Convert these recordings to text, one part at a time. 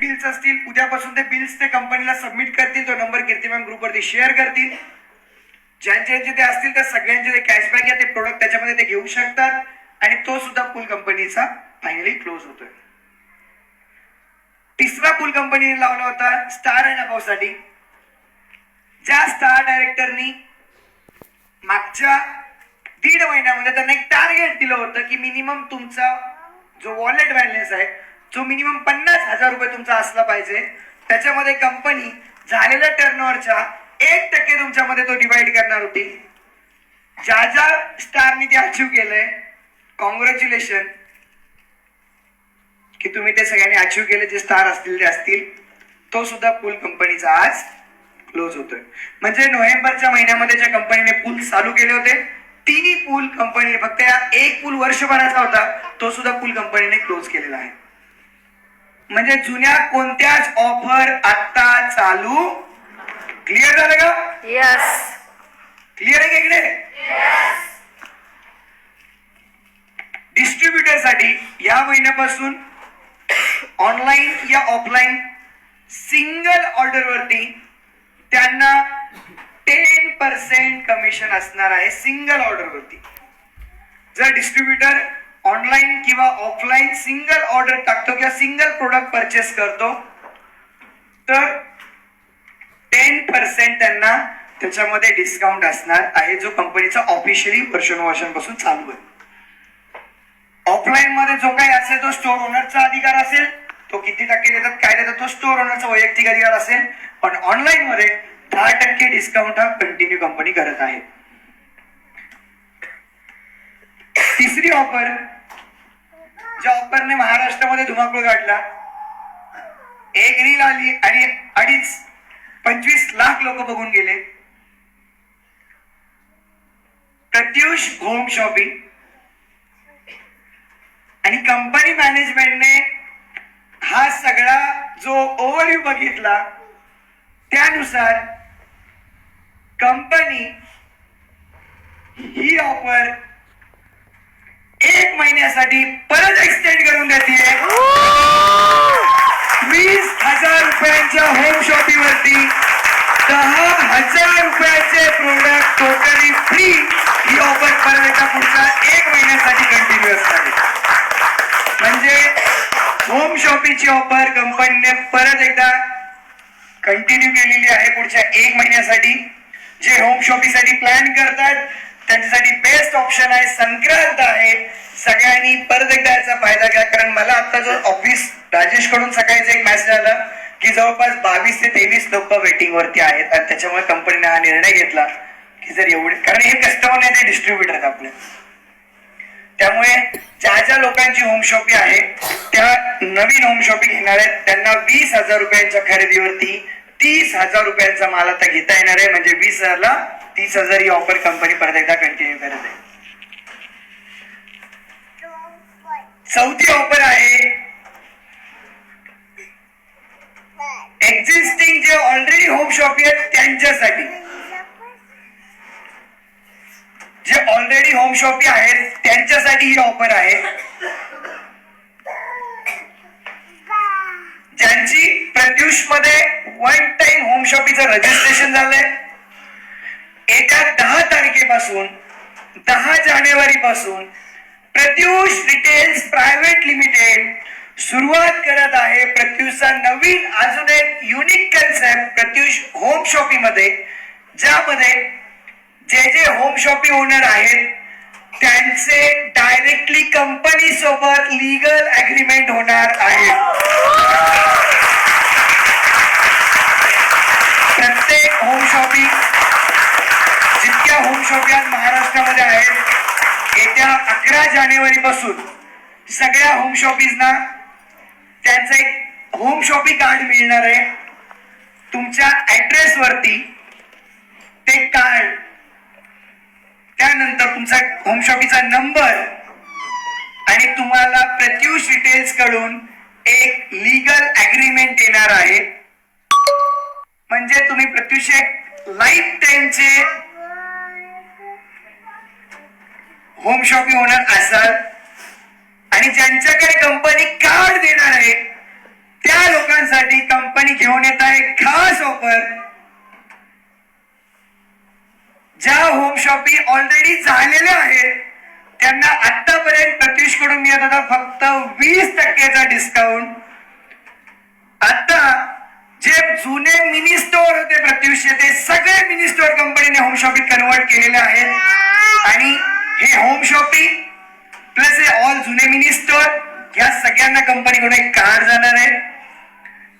Bills असतील, उद्यापासून ते बिल्स ते कंपनीला सबमिट करतील. तो नंबर कीर्ती मॅम ग्रुपवरती शेअर करतील. ज्यांचे ते असतील त्या सगळ्यांचे ते कॅशबॅक या ते प्रोडक्ट त्याच्यामध्ये ते घेऊ शकतात आणि तो सुद्धा पूल कंपनीचा फायनली क्लोज होतोय. तिसरा पूल कंपनीने लावला होता स्टार अँड अबाव साठी. ज्या स्टार डायरेक्टरनी मागच्या 1.5 महिन्यामध्ये त्यांना एक टार्गेट दिलं होतं की मिनिमम तुमचा जो वॉलेट बॅलन्स आहे जो मिनिमम 50,000 रुपये तुमचा असला पाहिजे. त्याच्यामध्ये कंपनी झालेल्या टर्नओव्हरच्या 1% तुमच्यामध्ये तो डिवाइड करणार होती. ज्या स्टारनी ते अचीव्ह केलंय, कॉंग्रॅच्युलेशन की तुम्ही ते सगळ्यांनी अचीव्ह केले. जे स्टार असतील ते असतील. तो सुद्धा पूल कंपनीचा आज क्लोज होतोय. म्हणजे नोव्हेंबरच्या महिन्यामध्ये ज्या कंपनीने पूल चालू केले होते तिन्ही पूल कंपनीने, फक्त एक पूल वर्षभराचा होता तो सुद्धा पूल कंपनीने क्लोज केलेला आहे. म्हणजे जुन्या कोणत्याच ऑफर आता चालू. क्लिअर झालं का? यस. क्लिअर आहे का इकडे? डिस्ट्रीब्युटर साठी या महिन्यापासून ऑनलाईन या ऑफलाईन सिंगल ऑर्डर वरती त्यांना 10% कमिशन असणार आहे. सिंगल ऑर्डर वरती जर डिस्ट्रीब्युटर ऑनलाईन किंवा ऑफलाईन सिंगल ऑर्डर टाकतो किंवा सिंगल प्रोडक्ट परचेस करतो तर 10% त्यांना त्याच्यामध्ये डिस्काउंट असणार आहे, जो कंपनीचा ऑफिशियली वर्षानुवर्षांपासून चालू आहे. ऑफलाईन मध्ये जो काही असेल तो स्टोर ओनरचा अधिकार असेल. तो किती टक्के देतात काय देतात तो स्टोर ओनरचा वैयक्तिक अधिकार असेल. पण ऑनलाईन मध्ये 10% डिस्काउंट हा कंटिन्यू कंपनी करत आहे. तिसरी ऑफर, ज्या ऑफरने महाराष्ट्रामध्ये धुमाकूळ गाठला. एक रील आली आणि 25 लाख लोक बघून गेले. प्रत्युष होम शॉपिंग आणि कंपनी मॅनेजमेंटने हा सगळा जो ओव्हरव्ह्यू बघितला त्यानुसार कंपनी ही ऑफर 1 महिन्यासाठी परत एक्सटेंड करून देते. 20,000 रुपयांच्या होम शॉपिंग वरती 10,000 रुपयाचे प्रोडक्ट टोटली फ्री. ही ऑफर परत एकदा पुढच्या 1 महिन्यासाठी कंटिन्यू असणार. म्हणजे होम शॉपिंगची ऑफर कंपनीने परत एकदा कंटिन्यू केलेली आहे पुढच्या 1 महिन्यासाठी. जे होम शॉपिंग साठी प्लॅन करतात त्यांच्यासाठी बेस्ट ऑप्शन आहे. संक्रांत आहे, सगळ्यांनी परत एकदा याचा फायदा घ्या. कारण मला आता जो ऑफिस राजेश कडून सकाळीच एक मेसेज आला की जवळपास 22 ते 23 लोक वेटिंग वरती आहेत आणि त्याच्यामुळे कंपनीने हा निर्णय घेतला की जर एवढे, कारण हे कस्टमर नाही ते डिस्ट्रीब्युटर आहेत आपले. त्यामुळे ज्या लोकांची होम शॉपिंग आहे त्या नवीन होम शॉपिंग घेणार आहेत त्यांना 20,000 रुपयांच्या खरेदीवरती 30,000 रुपयांचा माल आता घेता येणार आहे. म्हणजे 20,000 ला 30,000 ही ऑफर कंपनी परत एकदा कंटिन्यू करत आहे. चौथी ऑफर आहे एक्झिस्टिंग जे ऑलरेडी होम शॉपिंग आहेत त्यांच्यासाठी. जे ऑलरेडी होम शॉपिंग आहेत त्यांच्यासाठी ही ऑफर आहे. ज्यांची प्रत्युष मध्ये 1 टाइम होम शॉपिंगचं रजिस्ट्रेशन झालंय, येत्या 10 तारखेपासून 10 जानेवारी पासून प्रत्युष रिटेल्स प्रायव्हेट लिमिटेड सुरुवात करत आहे प्रत्युषचा नवीन अजून एक unique concept Pratyush home shopping मध्ये, ज्यामध्ये जे होम शॉपिंग ओनर आहेत त्यांचे डायरेक्टली कंपनी सोबत लीगल अग्रीमेंट होणार आहे. प्रत्येक होम शॉपिंग, जितक्या होम शॉपिंग महाराष्ट्रामध्ये आहेत, येत्या 11 जानेवारी पासून सगळ्या होम शॉपिंगना त्यांचं एक होम शॉपिंग कार्ड मिळणार आहे. तुमच्या ऍड्रेस वरती ते कार्ड, त्यानंतर तुमचा होम शॉपिंगचा नंबर आणि तुम्हाला प्रत्युष रिटेल्स कडून एक लीगल अग्रीमेंट येणार आहे. म्हणजे तुम्ही प्रत्युष एक लाईफ टाइमचे होम शॉपिंग ओनर असाल आणि ज्यांच्याकडे कंपनी कार्ड देणार आहे त्या लोकांसाठी कंपनी घेऊन येत आहे खास ऑफर. ज्या होम शॉपिंग ऑलरेडी झालेल्या आहेत त्यांना आतापर्यंत प्रत्युष कडून मिळत होता फक्त 20% डिस्काउंट. आता जे जुने मिनी स्टोअर होते प्रत्युषचे ते सगळे मिनी स्टोअर कंपनीने होम शॉपिंग कन्वर्ट केलेले आहेत. आणि हे होम शॉपिंग प्लस हे ऑल जुने मिनी स्टोअर या सगळ्यांना कंपनीकडून एक कार्ड जाणार आहे.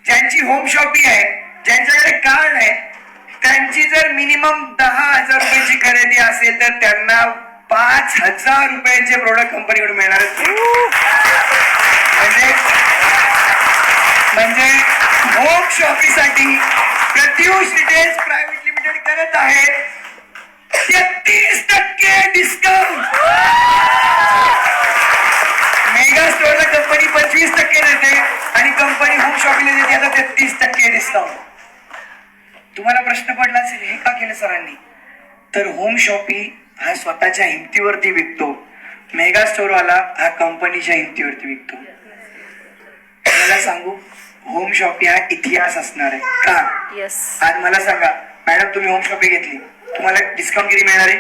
ज्यांची होम शॉपिंग आहे, ज्यांच्याकडे कार्ड आहे, त्यांची जर मिनिमम 10,000 रुपयाची खरेदी असेल तर त्यांना 5,000 रुपयांचे प्रोडक्ट कंपनीकडून मिळणार आहेत. म्हणजे होम शॉपिंग साठी प्रत्युष रिटेल्स प्रायव्हेट लिमिटेड करत आहे 33% डिस्काउंट. मेगा स्टोअरला कंपनी 25% देते आणि कंपनी होम शॉपिंगला देते आता 33% डिस्काउंट. तुम्हाला प्रश्न पडला असेल हे का केलं सरांनी? तर होम शॉपिंग हा स्वतःच्या हिमतीवरती विकतो, मेगा स्टोअर वाला हा कंपनीच्या हिमतीवरती विकतो. मला सांगू होम शॉपिंग हा इतिहास असणार आहे का? आज मला सांगा मॅडम तुम्ही होम शॉपिंग घेतली तुम्हाला डिस्काउंट किती मिळणार आहे?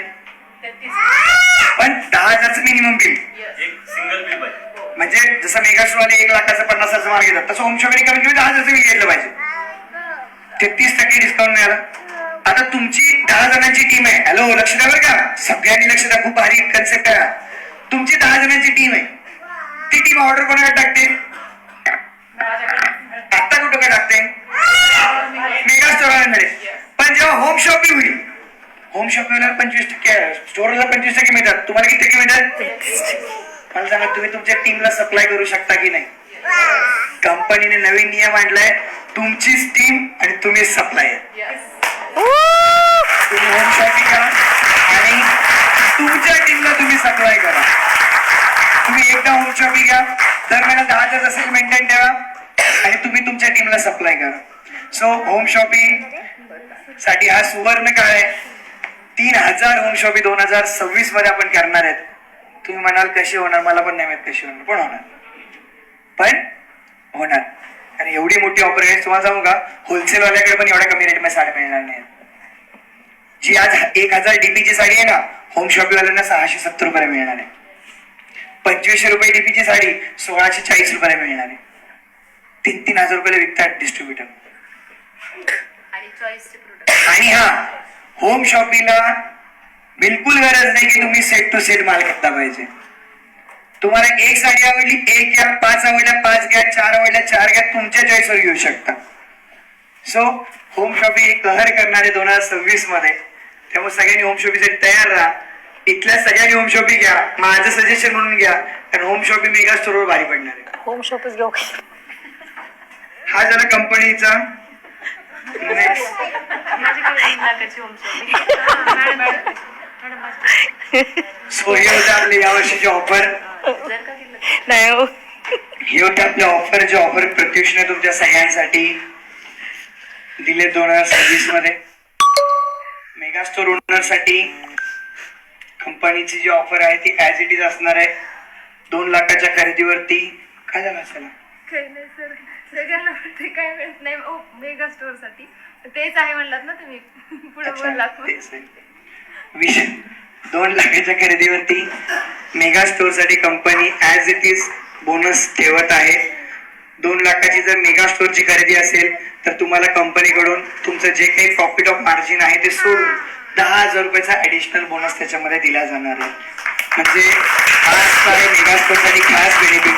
पण 10,000चं मिनिमम बिल. सिंगल बिल म्हणजे जसं मेगा स्टोअर वाले 1,00,000चा 50,000चा माल घेतात तसं होम शॉपिंग कमी 10,000चं बिल घेतलं पाहिजे. 33% डिस्काउंट मिळाला. आता तुमची 10 जणांची टीम आहे. हॅलो लक्ष द्या बरं का, सगळ्यांनी लक्ष द्या, खूप भारी कन्सेप्ट आहे. तुमची 10 जणांची टीम आहे. ती टीम ऑर्डर कोणाला टाकते? आता कुठं काय टाकते? मेगा स्टोअरमध्ये. पण जेव्हा होम शॉपिंग होईल होम शॉपिंगला 25% स्टोअरला 25% मिळतात. तुम्हाला किती टक्के मिळतात? मला सांगा तुम्ही तुमच्या टीमला सप्लाय करू शकता की नाही? कंपनीने नवीन नियम आणलाय तुमचीच टीम आणि तुम्ही सप्लायर. तुम्ही होम शॉपिंग करा आणि तुमच्या टीमला तुम्ही सप्लाय करा. तुम्ही एकदा होम शॉपिंग घ्या, दर महिना 10,000 असेल मेंटेन ठेवा आणि तुम्ही तुमच्या टीमला सप्लाय करा. सो होम शॉपिंग साठी हा सुवर्ण काळ आहे. 3,000 होम शॉपिंग 2026 मध्ये आपण करणार आहेत. तुम्ही म्हणाल कशी होणार, मला पण नाही माहित कशी होणार, पण होणार, पण होणार. आणि एवढी मोठी ऑफर आहे. तुम्हाला सांगू का होलसेल वाल्याकडे पण एवढ्या कमी रेटमध्ये साड्या मिळणार नाही. जी आज 1,000 डीपीची साडी आहे ना होम शॉपिंग वाल्यांना 670 रुपये मिळणार आहे. 2,500 रुपये डीपीची साडी 1,640 रुपये मिळणार आहे. 3,000 रुपयाला विकतात डिस्ट्रीब्युटर. आणि हा होम शॉपिंगला बिलकुल गरज नाही की तुम्ही सेट टू सेट माल घेतला पाहिजे. तुम्हाला एक साडी आवडली एक घ्या, 5 आवडल्या 5 घ्या, 4 आवडल्या 4 घ्या, तुमच्या चॉईसवर घेऊ शकता. सो होम शॉपिंग एक कहर करणारे 2026 मध्ये. त्यामुळे सगळ्यांनी होम शॉपिंग साठी तयार राहा. इथल्या सगळ्यांनी होम शॉपिंग घ्या, माझं सजेशन म्हणून घ्या, कारण होम शॉपिंग मेगा स्टोअरवर भारी पडणार आहे. होम शॉपिंग घेऊ. हा झाला कंपनीचा. सो हे होतं आपले यावर्षीची ऑफर. नाही हो, हे होते आपले ऑफर जे ऑफर प्रत्युषने तुमच्या सगळ्यांसाठी दिले 2026 मध्ये. मेगा स्टोर ओनर साठी कंपनीची जी ऑफर आहे ती ऍज इट इज असणार आहे. 2 लाखाच्या खरेदीवरती. काय झालं असेल? काही नाही सर, सगळ्यांना ते काय मिळत नाही मेगा स्टोअर साठी तेच आहे म्हणलात ना तुम्ही पुढे बोललात. 2 लाखाच्या खरेदीवरती मेगा स्टोअर साठी company as it is bonus ठेवत आहे. 2 लाखाची जर मेगा स्टोअरची खरेदी असेल तर तुम्हाला कंपनीकडून तुमचं जे काही प्रॉफिट ऑफ मार्जिन आहे ते सोडून 10,000 रुपयाचा ऍडिशनल बोनस त्याच्यामध्ये दिला जाणार आहे. म्हणजे खास आहे मेगा स्टोअर साठी खास बेनिफिट.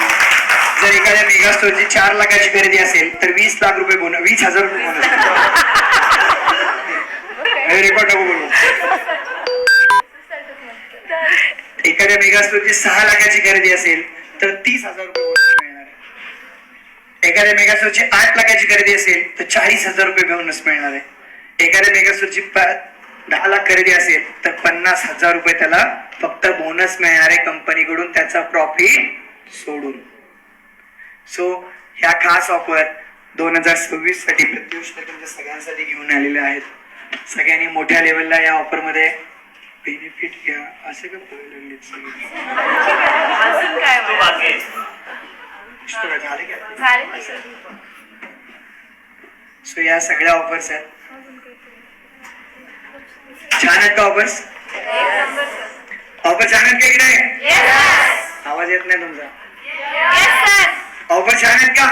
जर एखाद्या मेगा स्टोअरची 4 लाखाची खरेदी असेल तर 20 लाख रुपये बोनस, 20,000 रुपये बोनस. रेकॉर्ड नको बोलू. एखाद्या मेगा स्टोअरची 6 लाखाची खरेदी असेल तर 30,000 रुपये बोनस मिळणार आहे. एखाद्या मेगा स्टोअरची 8 लाखाची खरेदी असेल तर 40,000 रुपये बोनस मिळणार आहे. एखाद्या मेगा स्टोअरची 10 लाख खरेदी असेल तर 50,000 रुपये त्याला फक्त बोनस मिळणार आहे कंपनीकडून त्याचा प्रॉफिट सोडून. सो ह्या खास ऑफर 2026 साठी प्रत्युष तुमच्या सगळ्यांसाठी घेऊन आलेल्या आहेत. सगळ्यांनी मोठ्या लेवलला या ऑफर मध्ये बेनिफिट घ्या. असे का झाले सो या सगळ्या ऑफर्स आहेत. छान आहेत का ऑफर्स? ऑफर छान आहेत का इकडे? आवाज येत नाही तुमचा. ऑफर छान आहेत का?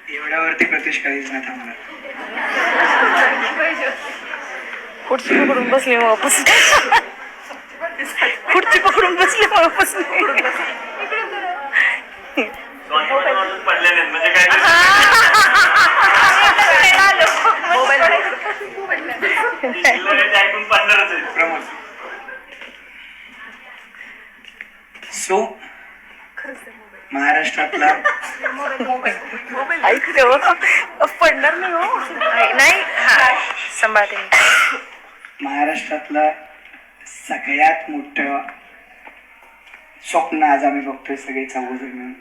एवढ्यावरती प्रतीश काहीच नाही थांबणार. खुर्ची पकडून बसली मग वापस. खुर्ची पकडून बसली मग वापस. सो महाराष्ट्रातला ऐकते हो पडणार नाही हो. नाही सांभाळते. महाराष्ट्रातलं सगळ्यात मोठं स्वप्न आज आम्ही बघतोय सगळे चौघजण मिळून.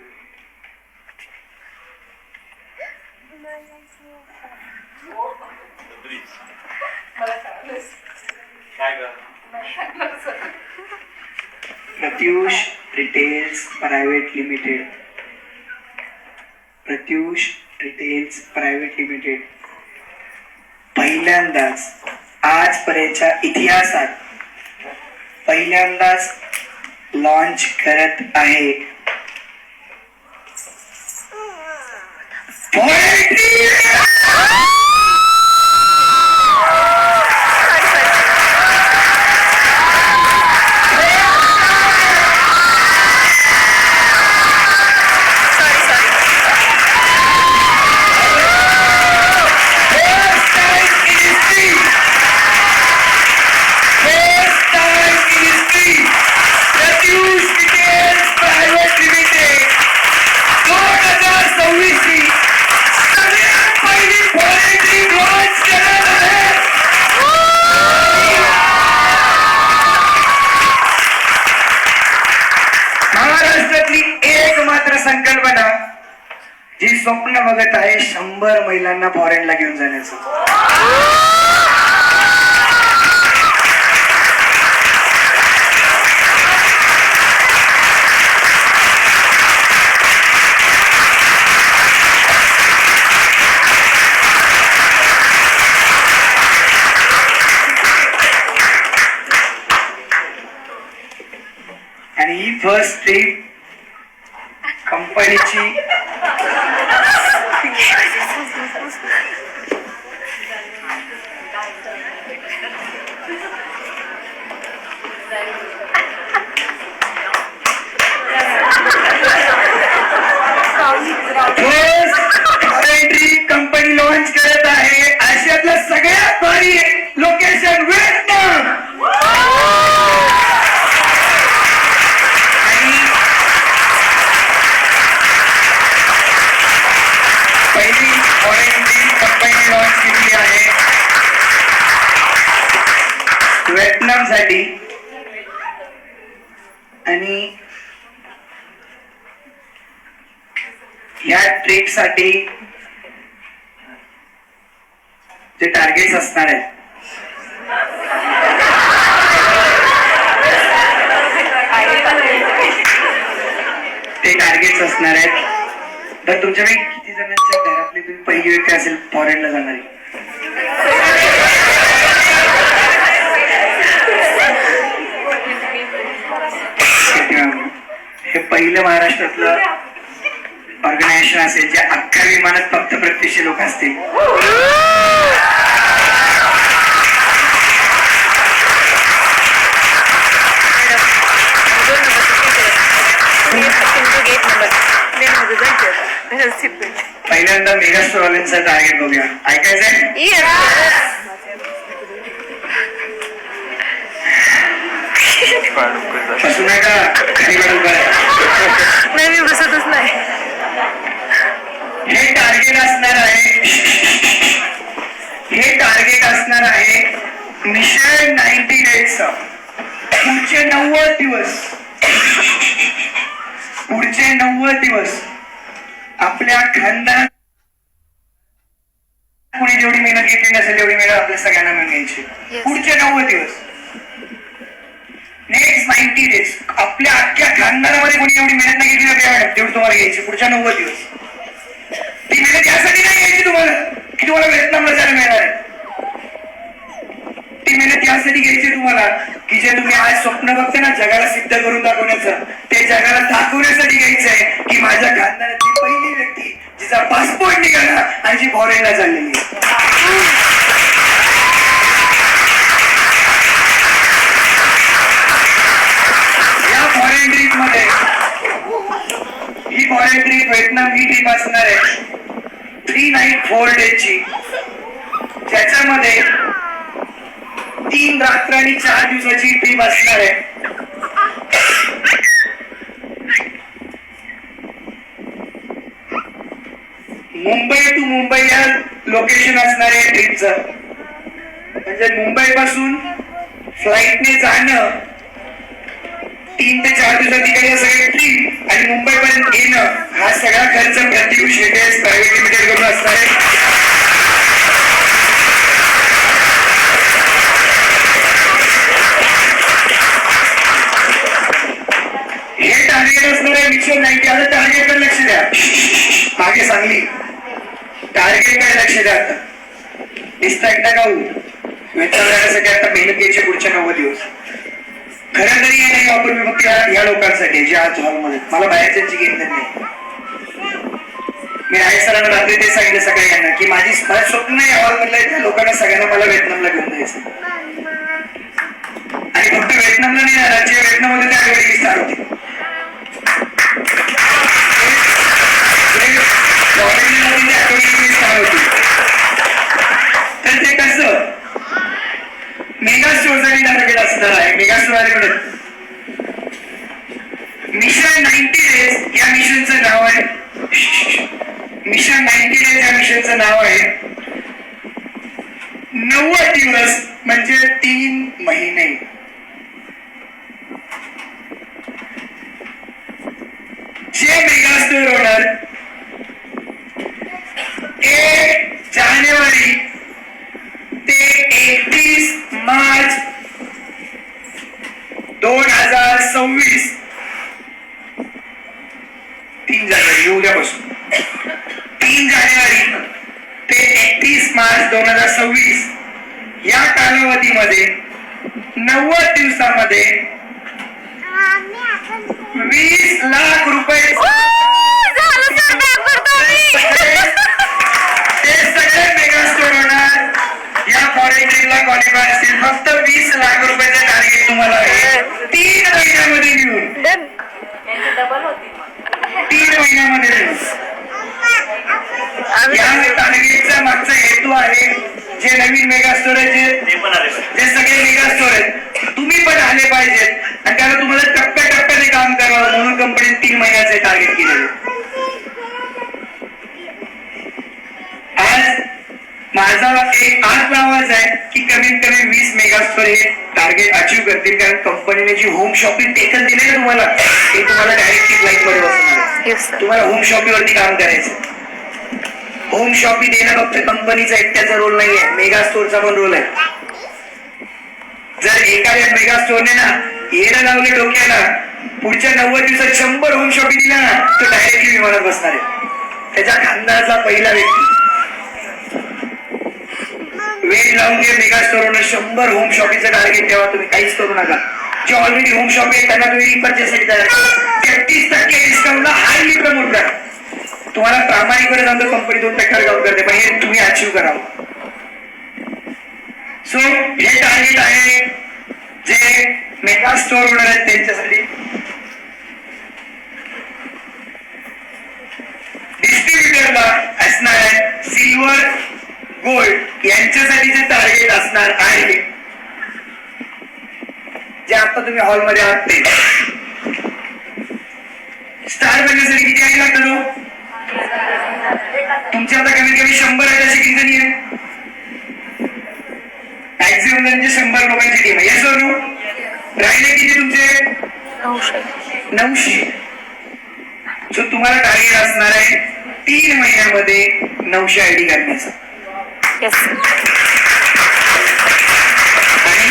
Pratyush retails private limited. Pratyush retails private limited पहिल्यांदाच आजपर्यंतच्या इतिहासात पहिल्यांदाच लॉन्च करत आहे संकल्पना जी स्वप्न बघत आहे 100 महिलांना फॉरेनला घेऊन जाण्याचं. आणि ही फर्स्ट ट्रिप कंपनीची कंपनी लॉन्च करत आहे आशियातलं सगळ्यात भारी लोकेशन व्हिएतनाम. पहिली फॉरेन कंपनी लॉन्च केली आहे व्हिएतनाम साठी. आणि या ट्रिप साठी जे टार्गेट्स असणार आहेत ते टार्गेट्स असणार आहेत. तर तुमच्यापैकी किती जणांच्या घरातली तुम्ही पहिली व्यक्ती असेल फॉरेनला जाणारी? हे पहिलं महाराष्ट्रातलं ऑर्गनायझेशन असेल जे अख्ख्या विमानात फक्त प्रत्यक्ष लोक असतील. पहिल्यांदा मेगा स्टॉलचा टार्गेट बघूया. ऐकायचंय? बसू नये का? नाही मी बसतच नाही. हे टार्गेट असणार आहे. हे टार्गेट असणार आहे मिशन 90 डेजचं. पुढचे 90 दिवस पुढचे 90 दिवस आपल्या खानदान कोणी जेवढी मेहनत घेतली नसेल तेवढी मेहनत आपल्या सगळ्यांना मिळून घ्यायची. पुढचे 90 दिवस. नेक्स्ट 90 90 डेज आपल्या अख्ख्या खानदानामध्ये कोणी एवढी मेहनत नाही घेतली ना मॅडम, तेवढी तुम्हाला घ्यायची पुढच्या 90 दिवस. ती मेहनत यासाठी नाही घ्यायची तुम्हाला की तुम्हाला व्हिएतनामला जायला मिळणार आहे. ती मेहनत यासाठी घ्यायची तुम्हाला की जे तुम्ही आज स्वप्न बघता ना जगाला सिद्ध करून दाखवण्याचं, ते जगाला दाखवण्यासाठी घ्यायचं आहे की माझ्या खानदानातली पहिली व्यक्ती जिचा पासपोर्ट निघाला आणि जी फॉरेनला चाललेली आहे. या फॉरेन ट्रिप मध्ये ही फॉरेन ट्रिप व्हिएतनाम ही ट्रिप असणार आहे 3 नाईट 4 डेजची, ज्याच्यामध्ये 3 रात्र आणि 4 दिवसाची ट्रिप असणार आहे. मुंबई टू मुंबई या लोकेशन असणार आहे ट्रिपचं. म्हणजे मुंबई पासून फ्लाईटने जाणं 3 ते 4 दिवसाची काही सगळे ट्रिप आणि मुंबई पर्यंत येणं हा सगळा खर्च प्रत्युष हेटेल्स प्रायव्हेट लिमिटेड करून असणार आहे. हे टार्गेट असणार आहे मिशन 90. आता टार्गेट कडे लक्ष द्या, मागे सांगली टार्गेट कडे लक्ष द्या. आता दिसता एकदा का वेचासाठी आता मेहनत घ्यायची पुढच्या 90 दिवस. खरं तरी हे नाही ऑफर मी फक्त या लोकांसाठी जे आज हॉलमध्ये, मला बाहेरच्यांची घेऊन नाही. मी राय सरांना रात्री ते सांगितलं सगळ्या यांना की माझी स्वप्न आहे हॉल मधल्या त्या लोकांना सगळ्यांना मला व्हिएतनामला घेऊन जायचं. आणि फक्त व्हिएतनामला नाही जाणार, जे व्हिएतनाममध्ये त्या आठवडी स्टार होती तर ते कसं मेगा स्टोअरसाठी टार्गेट असणार आहे. मेगा स्टोअर मिशन 90 डेज या मिशनचं नाव आहे. मिशन 90 डेज या मिशनचं नाव आहे. 90 दिवस म्हणजे 3 महिने. जे मेगा स्टोअर होणार 1 जानेवारी ते 31 मार्च 2026, 3 जानेवारी उद्यापासून 3 जानेवारी ते 31 मार्च 2026 या कालावधीमध्ये 90 दिवसामध्ये 20 लाख रुपये ते सगळे मेगा स्टोअर होणार. या फॉरेन ट्रिपला क्वालिफाय असतील. फक्त 20 लाख रुपयाचं टार्गेट तुम्हाला आहे 3 महिन्यामध्ये घेऊन. 3 महिन्यामध्ये घेऊन या टार्गेटचा मागचा हेतू आहे जे नवीन मेगा स्टोअर आहे, जे सगळे मेगा स्टोअर आहेत तुम्ही पण आले पाहिजेत आणि त्याला तुम्हाला टप्प्याटप्प्याने काम करावं म्हणून कंपनीने 3 महिन्याचे टार्गेट केलेले. आज माझा एक आज आवाज आहे की कमीत कमी 20 मेगा स्टोअर हे टार्गेट अचीव्ह करतील, कारण कंपनीने जी होम शॉपिंग टेकन दिले ना तुम्हाला, ते तुम्हाला डायरेक्टली फ्लाईट मध्ये बसणार. तुम्हाला होम शॉपिंग वरती काम करायचं. होम शॉपिंग देणं फक्त कंपनीचा एकट्याचा रोल नाहीये, मेगा स्टोअरचा पण रोल आहे. जर एखाद्या मेगा स्टोअरने ना येणं लावलं डोक्याला, पुढच्या 90 दिवसात 100 होम शॉपिंग दिला ना, तो डायरेक्टली विमानात बसणार आहे. त्याच्या खानदानाचा पहिला व्यक्ती. वेळ लावून घे मेगा स्टोअरने 100 होम शॉपिंगचं टार्गेट ठेवा. तुम्ही काहीच करू नका. जे ऑलरेडी होम शॉपिंग आहे त्यांना तुम्ही रिपर्चेससाठी तयार करा. 33% डिस्काउंटला हायली प्रमोट करा. तुम्हाला प्रामाणिकपणे सांगतो कंपनी 2% काम करते, पण हे तुम्ही अचीव्ह करावं. सो हे टार्गेट आहे जे मेगा स्टोअर होणार आहेत त्यांच्यासाठी. डिस्ट्रीब्युटरला असणार आहे सिल्वर गोल्ड यांच्यासाठी जे टार्गेट असणार आहे जे आता तुम्ही हॉलमध्ये आहात ते. स्टार बनण्यासाठी किती आहे लागतं? तुमच्या आता कमीत कमी 100 आहे किती जणी आहे? मॅक्झिमम त्यांचे 100 लोकांची टीम आहे. येस और नो? राहिले किती तुमचे? 900. सो तुम्हाला टार्गेट असणार आहे 3 महिन्यामध्ये 900 आयडी करण्याचं. आणि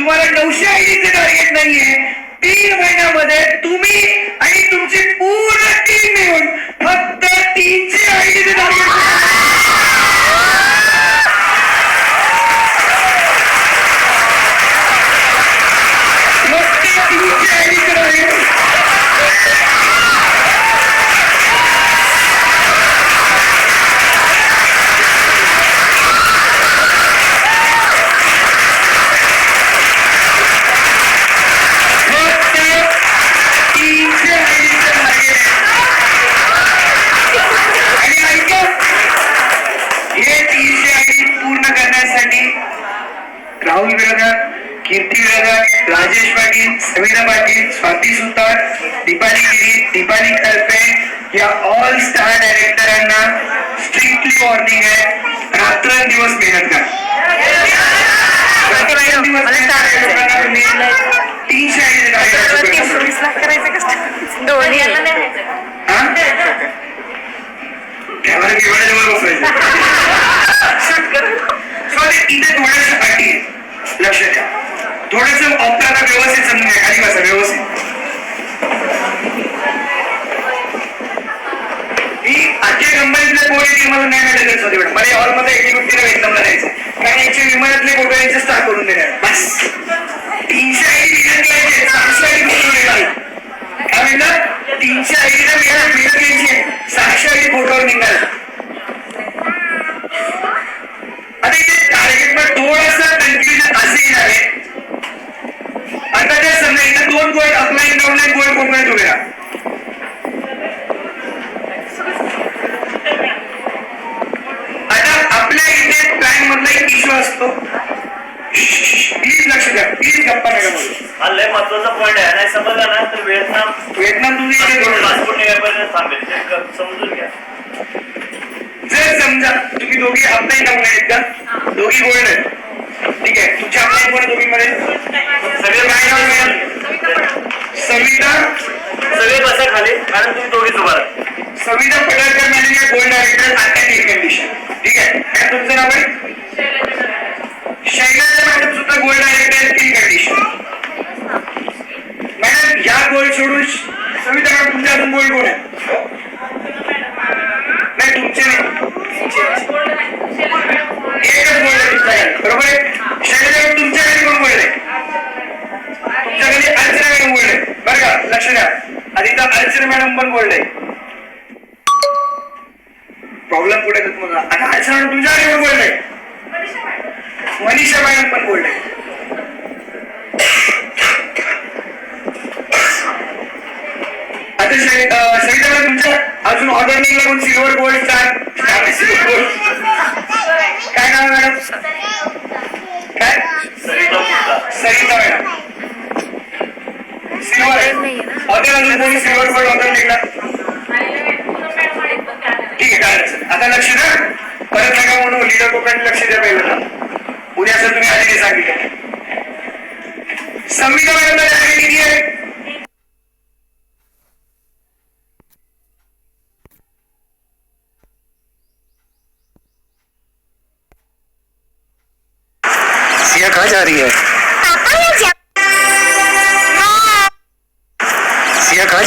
तुम्हाला 900 आयडीचे टार्गेट नाहीये. 3 महिन्यामध्ये तुम्ही आणि तुमची पूर्ण टीम मिळून फक्त 300 आयडीचे टार्गेट. फक्त 300 आयडीचे टार्गेट. राहुल विरागर, कीर्ती विरागर, राजेश पाटील, सविता पाटील, स्वाती सुतार, दीपाली गिरी, दीपाली कल्पे या ऑल स्टार डायरेक्टरांना स्ट्रिक्टली वॉर्निंग आहे. रात्रंदिवस मेहनत करा. रात्रंदिवस मेहनत करा. तुम्ही 300 दोन्ही कॅमेरा केवढ्याजवळ बसवायचं. सॉरी, इथे थोड्याशा अटी आहे. लक्ष द्या. थोडस आपल्याला व्यवस्थित समजून घ्या. खाली बसा व्यवस्थित. ही आजच्या कंपनीतल्या कोणी मला नाही मिळालं होते मॅडम. मला हॉलमध्ये ऍक्टिव्हिटीला वेतनला द्यायचं कारण याच्या विमानातले कोणी स्टार्ट करून देणार. बस 300 आयडी मिळत 700 आयडी फोटो काय म्हणलं. 300 आयडीला मिळत घ्यायची 700 आयडी फोटोवर निघाला. आता इथे टार्गेटवर थोडासा कन्फ्युजन असेल आहे. आता जर समजा इथे 2 गोल्ड ऑफलाईन डाऊनलाईन गोल्ड कोकणात उभे राहा. आता आपल्या इथे प्लॅन मधला एक इश्यू असतो. प्लीज लक्ष द्या. प्लीज गप्पा नका बोलू. हा लय महत्वाचा पॉईंट आहे. नाही समजला ना तर व्हिएतनाम तुम्ही पासपोर्ट निघायपर्यंत थांबेल. ते समजून घ्या. जर समजा तुम्ही दोघी ऑफलाईन डाऊन आहेत का. दोघी गोल्ड आहेत. ठीक आहे. तुमच्या ऑफलाईन कोण दोघी मध्ये सगळे काय नाव मिळेल. सविता सगळे बसा खाली कारण तुम्ही दोघीच उभा राहा. Savita Padalkar manager gold director आता टीम कंडिशन. ठीक आहे. काय तुमचं नाव आहे. शैलाजा मॅडम सुद्धा gold director team condition. Madam या गोल्ड सोडून सविता मॅडम तुमच्या अजून गोल्ड कोण आहे. नाही तुमचे नाही. एकच गोल्ड आहे तुमच्याकडे बरोबर आहे. शैलाजा मॅडम तुमच्याकडे कोण गोल्ड आहे. तुमच्याकडे अर्चना मॅडम गोल्ड आहे बरं का. लक्ष द्या. आधी तर अर्चना मॅडम पण गोल्ड आहे. प्रॉब्लेम कुठे आहे तुम्हाला. आता अर्चना मॅडम तुमच्याकडे कोण गोल्ड आहे. मनीषा मॅडम पण गोल्ड आहे. आता सविता मॅडम तुमच्या अजून ऑर्डर निघला कोण silver gold star silver gold काय नाव मॅडम. काय सरिता मॅडम सिल्वर आहे. ऑर्डर अजून कोणी सिल्वर गोल्ड ऑर्डर निघला. ठीक आहे काय अडचण. आता लक्ष द्या. परत नका म्हणून लीडर कोकणाने लक्ष द्या. पहिलं उद्या असं तुम्ही आधी सांगितलं. संविधा मॅडमला टार्गेट किती आहे. सिया कहाँ जा रही है. सिया कहाँ